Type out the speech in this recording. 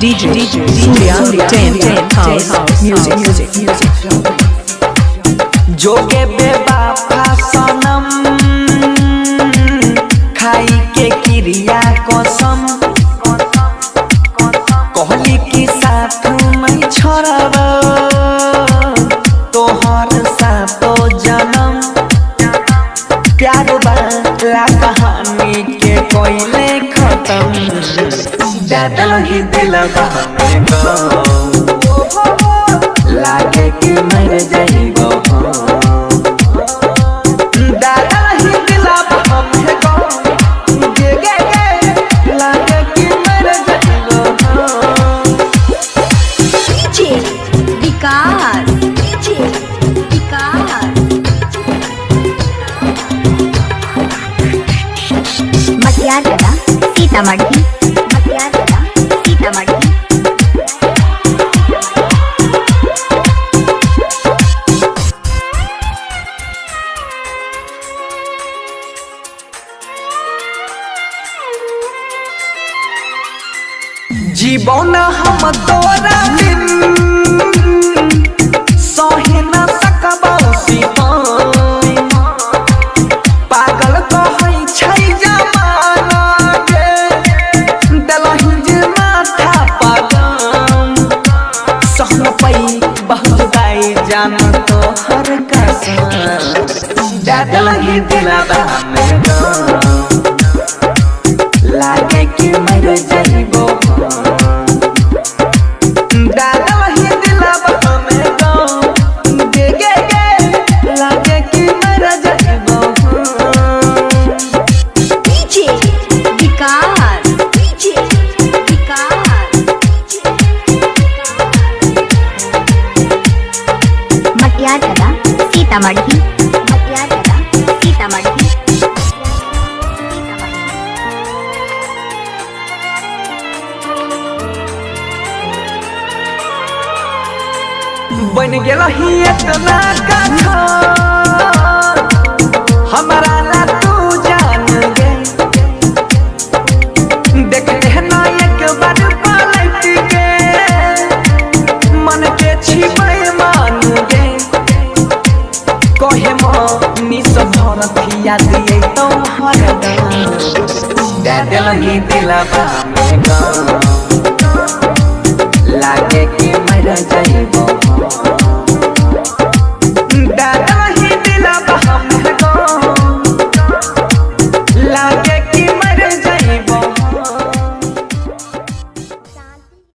DJ Surya 10 House Music. जोगे बेबाफा सनम खाई के क्रिया कसम कहली कि साथ में छोड़ब तोहर सातो जन्म प्यार वाला कहानी के कोयले खत्म दादल ही दिलवा में लागे कि मर जाइबो दादा ही दिलवा में गे लागे कि मर जाइबो डीजे विकास मटियार कला सीतामढ़ी जीवन हम तोरा बिन सहे न सकबो पागल कहै छै जमाना के दलहि जे माथा पागम सहन पई बहुत दाई जान तो हर कसम दलहि दिलवा में लागे कि मर जाइबो दादा ही दिलवा में गे लागे कि मर जाइबो डीजे विकास मटियार कला सीतामढ़ी बन गेल ही इतना कथा हमारा ला तू जान गे देखते हैं ना एक बार पलट के मन के छिपे मान गे कहे मनी सब भरतिया दिए तो हर दादल ही दिलवा में लागे कि मर जाए